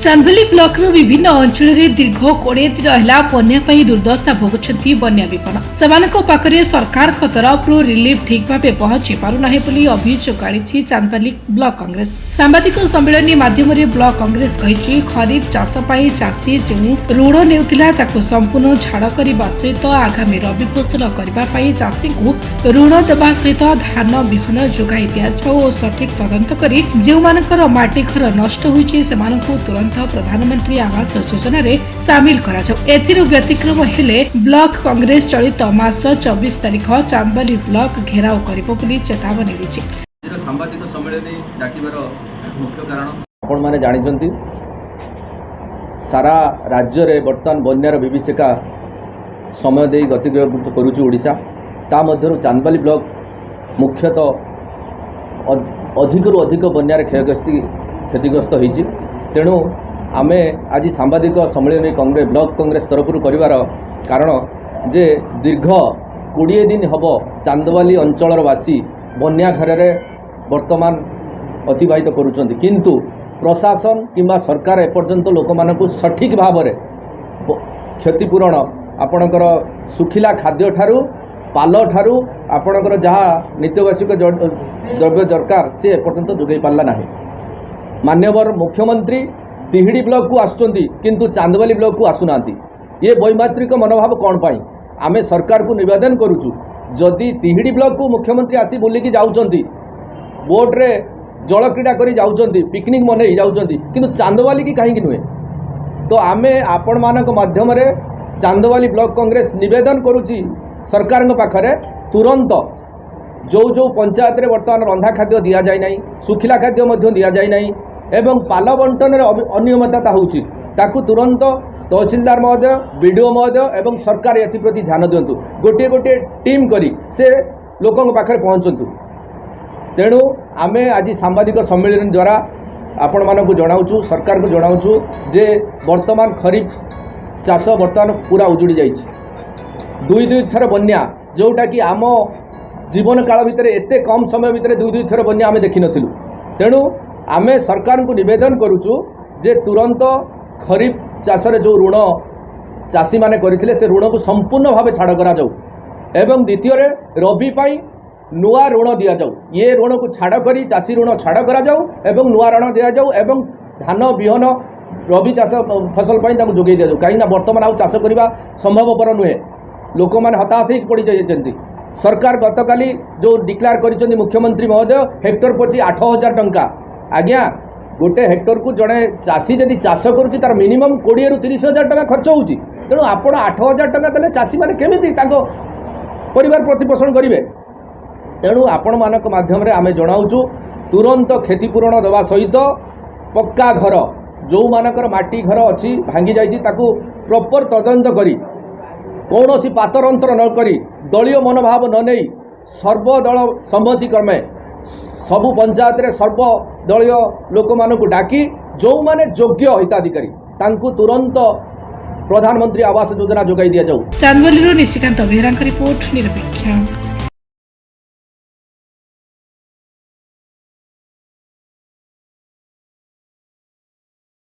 Chandbali block विभिन्न अंचल दीर्घ 20 दिन है बन्या दुर्दशा भोगुंट बन्या विपन्न से सरकार तरफ रिलीफ ठीक भाव पहुंची पारना अभियोग आनी चांदबाली ब्लॉक कांग्रेस सांबादिक सम्मेलन माध्यम ब्लॉक कांग्रेस कही खरीफ चाष चाषी जो ऋण नेउथिला ताको संपूर्ण झाड़ करने सहित आगामी रबी फसल करने चाषी को ऋण देवा सहित धान विहन जोगाई दिजाऊ और सठिक तदंत कर जो माटी घर नष्ट होती तुरंत प्रधानमंत्री आवास योजना रे सामिल करा जाऊ। एथिरो व्यतिक्रम हेले ब्लॉक कांग्रेस चलित मास 24 तारिख चांदबाली ब्लॉक घेराव करिबो बोली चेतावनी देछि। सांबादिक सम्मेलन डाकिबार मुख्य कारण आपण माने जानिचंती सारा राज्य रे वर्तमान बन्यार विभीषिका समय दे गति करूछु ओडिसा ता मध्यरु चांदबाली ब्लॉक मुख्यतः अधिकरु अधिक बन्यार क्षतिग्रस्त होईछि। तेणु आमे आज सांबादिक सम्मेलन कांग्रेस ब्लॉक कांग्रेस तरफ करिवार कारण जे दीर्घ 20 दिन हब चांदबाली अंचलर वासी बन्या घर वर्तमान अतिबाहित करुचंती किंतु प्रशासन किंबा सरकार एपर्यंत लोक मानकु सठिक भाव में क्षतिपूरण आपणकर सुखिला खाद्य ठारू पाल ठारू आपणकर जहाँ नित्यवार्षिक द्रव्य दरकार से एपर्यंत जोगई पारला नाही। मान्यवर मुख्यमंत्री तिहिड़ी ब्लॉक को आसुचंती किंतु चांदबाली ब्लॉक को आसुना ये वैमात्रिक मनोभाव कौन पाई आमे सरकार को निवेदन करुचु जदि तिहिड़ी ब्लॉक को मुख्यमंत्री आसी बुलिकी जाउचंती बोट रे जल क्रीड़ा करी जाउचंती पिकनिक मनई जाउचंती किंतु चांदबाली की कहीं नुहे तो आमे आपण मानक माध्यम रे चांदबाली ब्लॉक कांग्रेस निवेदन करुची सरकार पाखरे तुरंत जो जो पंचायत रे वर्तमान रंधा खाद्य दिया जाय नाही सुखिला खाद्य मध्य दिया जाय नाही एवं पाल बंटन अनियमितता होउची ताकू तुरंत तहसीलदार महोदय बीडीओ महोदय एवं सरकार एप्रति ध्यान दिंतु गोटे गोटे टीम करी से लोकों पाखे पहुँचतु। तेणु आमे आज सांबादिक सम्मेलन द्वारा आपण मानक जनाऊँ सरकार को जनाऊँ जे वर्तमान खरीफ चाष वर्तमान पूरा उजुड़ी जाइए दुई थर बन्या जोटा कि आम जीवन काल भितर एते कम समय भितर दुई थर बन्या आमे देखि नथिलु। तेणु आमे सरकार को निवेदन करुचु जे तुरंत खरीफ चाष जो ऋण चाषी माने करथिले से ऋण को संपूर्ण भाव छाड़ करा जाऊ एवं द्वितीय रबी पाई नुआ ऋण दिया जाऊ ये ऋण को छाड़ करी चाषी ऋण छाड़ करा जाऊ एवं नुआ ऋण दिया जाऊ एवं धान बिहन रबी चाष फसल पाई ताको जोगई दिया जाऊ कहीं वर्तमान आउ चाष करबा संभवपर नुहे लोक माने हताश हो पड़ जाइछन्ती। सरकार गतकाली जो डिक्लेयर करिसेंती मुख्यमंत्री महोदय हेक्टर प्रति 8,000 टंका आज्ञा गोटे हेक्टर को जड़े चाषी जदि चाष करुच्ची तार मिनिमम 20 ରୁ 30,000 टंका खर्च होउची तेणु आपण 8,000 टंका देले चाषी माने केमिति ताको परिवार प्रतिपोषण करिवे। तेणु आपण मानक माध्यम रे आमे जणाउचु तुरंत क्षतिपूरण देवा सहित पक्का घर जो मानकर माटी घर अच्छी भांगी जाइछि ताकू प्रॉपर तदंत करी कौनसी पातर अंतर न करी दलीय मनोभाव न नहीं सर्वदल सम्मति क्रमे सबु पंचायत रे सर्वदलीय लोक मानक डाकी जो माने योग्य हिताधिकारी तांकु तुरंत प्रधानमंत्री आवास योजना जोगाई दिया जाऊ। चांदबाली निशिकांत बेहरा रिपोर्ट निरपेक्ष।